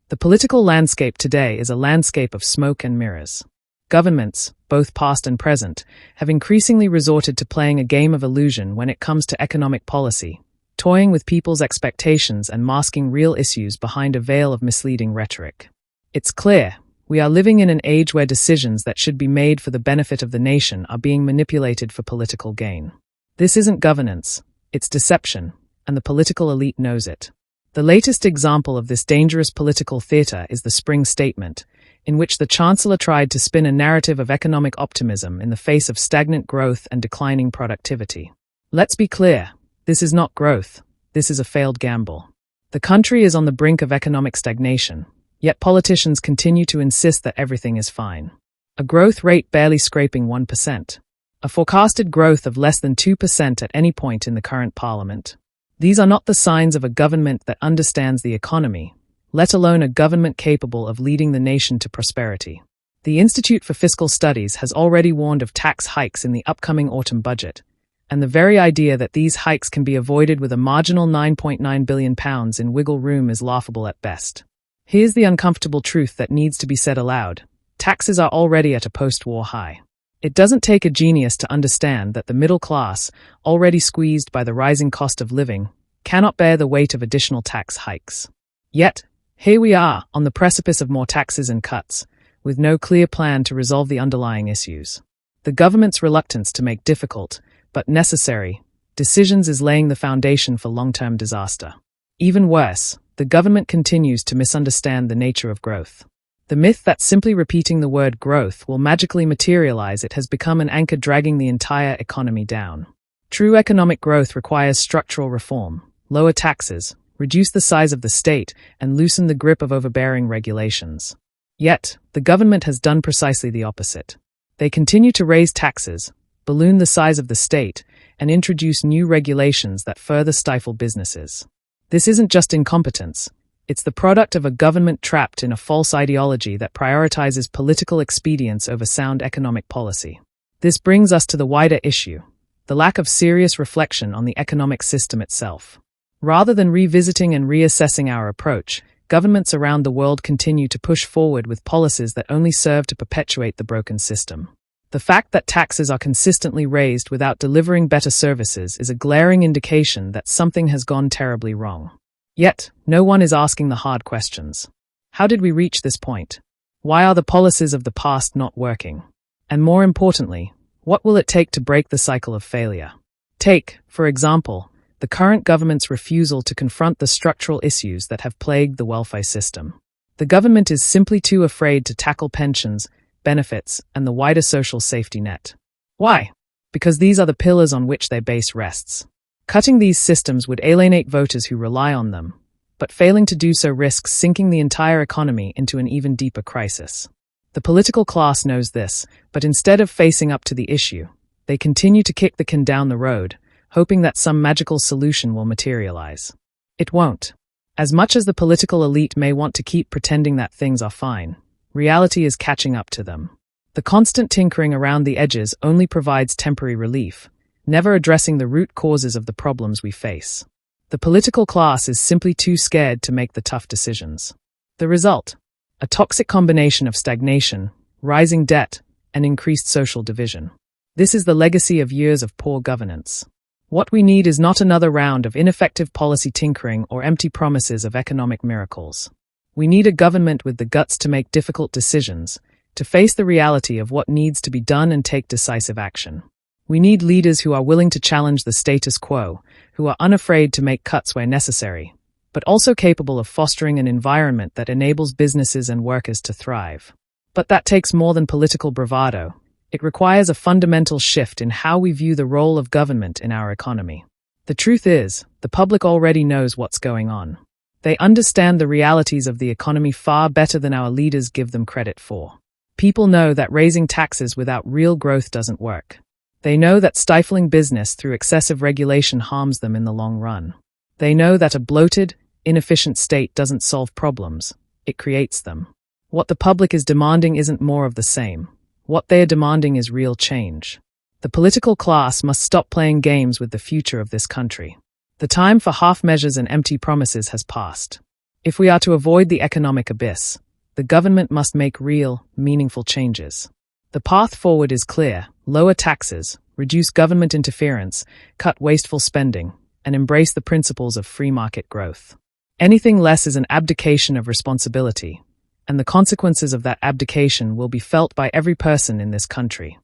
The political landscape today is a landscape of smoke and mirrors. Governments, both past and present, have increasingly resorted to playing a game of illusion when it comes to economic policy, toying with people's expectations and masking real issues behind a veil of misleading rhetoric. It's clear, we are living in an age where decisions that should be made for the benefit of the nation are being manipulated for political gain. This isn't governance, it's deception, and the political elite knows it. The latest example of this dangerous political theater is the Spring Statement, in which the Chancellor tried to spin a narrative of economic optimism in the face of stagnant growth and declining productivity. Let's be clear, this is not growth, this is a failed gamble. The country is on the brink of economic stagnation, yet politicians continue to insist that everything is fine. A growth rate barely scraping 1%. A forecasted growth of less than 2% at any point in the current parliament. These are not the signs of a government that understands the economy, let alone a government capable of leading the nation to prosperity. The Institute for Fiscal Studies has already warned of tax hikes in the upcoming autumn budget, and the very idea that these hikes can be avoided with a marginal £9.9 billion in wiggle room is laughable at best. Here's the uncomfortable truth that needs to be said aloud. Taxes are already at a post-war high. It doesn't take a genius to understand that the middle class, already squeezed by the rising cost of living, cannot bear the weight of additional tax hikes. Yet, here we are, on the precipice of more taxes and cuts, with no clear plan to resolve the underlying issues. The government's reluctance to make difficult, but necessary, decisions is laying the foundation for long-term disaster. Even worse, the government continues to misunderstand the nature of growth. The myth that simply repeating the word growth will magically materialize it has become an anchor dragging the entire economy down. True economic growth requires structural reform, lower taxes, reduce the size of the state, and loosen the grip of overbearing regulations. Yet, the government has done precisely the opposite. They continue to raise taxes, balloon the size of the state, and introduce new regulations that further stifle businesses. This isn't just incompetence. It's the product of a government trapped in a false ideology that prioritizes political expedience over sound economic policy. This brings us to the wider issue, the lack of serious reflection on the economic system itself. Rather than revisiting and reassessing our approach, governments around the world continue to push forward with policies that only serve to perpetuate the broken system. The fact that taxes are consistently raised without delivering better services is a glaring indication that something has gone terribly wrong. Yet, no one is asking the hard questions. How did we reach this point? Why are the policies of the past not working? And more importantly, what will it take to break the cycle of failure? Take, for example, the current government's refusal to confront the structural issues that have plagued the welfare system. The government is simply too afraid to tackle pensions, benefits, and the wider social safety net. Why? Because these are the pillars on which their base rests. Cutting these systems would alienate voters who rely on them, but failing to do so risks sinking the entire economy into an even deeper crisis. The political class knows this, but instead of facing up to the issue, they continue to kick the can down the road, hoping that some magical solution will materialize. It won't. As much as the political elite may want to keep pretending that things are fine, reality is catching up to them. The constant tinkering around the edges only provides temporary relief, never addressing the root causes of the problems we face. The political class is simply too scared to make the tough decisions. The result? A toxic combination of stagnation, rising debt, and increased social division. This is the legacy of years of poor governance. What we need is not another round of ineffective policy tinkering or empty promises of economic miracles. We need a government with the guts to make difficult decisions, to face the reality of what needs to be done and take decisive action. We need leaders who are willing to challenge the status quo, who are unafraid to make cuts where necessary, but also capable of fostering an environment that enables businesses and workers to thrive. But that takes more than political bravado. It requires a fundamental shift in how we view the role of government in our economy. The truth is, the public already knows what's going on. They understand the realities of the economy far better than our leaders give them credit for. People know that raising taxes without real growth doesn't work. They know that stifling business through excessive regulation harms them in the long run. They know that a bloated, inefficient state doesn't solve problems, it creates them. What the public is demanding isn't more of the same. What they are demanding is real change. The political class must stop playing games with the future of this country. The time for half measures and empty promises has passed. If we are to avoid the economic abyss, the government must make real, meaningful changes. The path forward is clear: lower taxes, reduce government interference, cut wasteful spending, and embrace the principles of free market growth. Anything less is an abdication of responsibility, and the consequences of that abdication will be felt by every person in this country.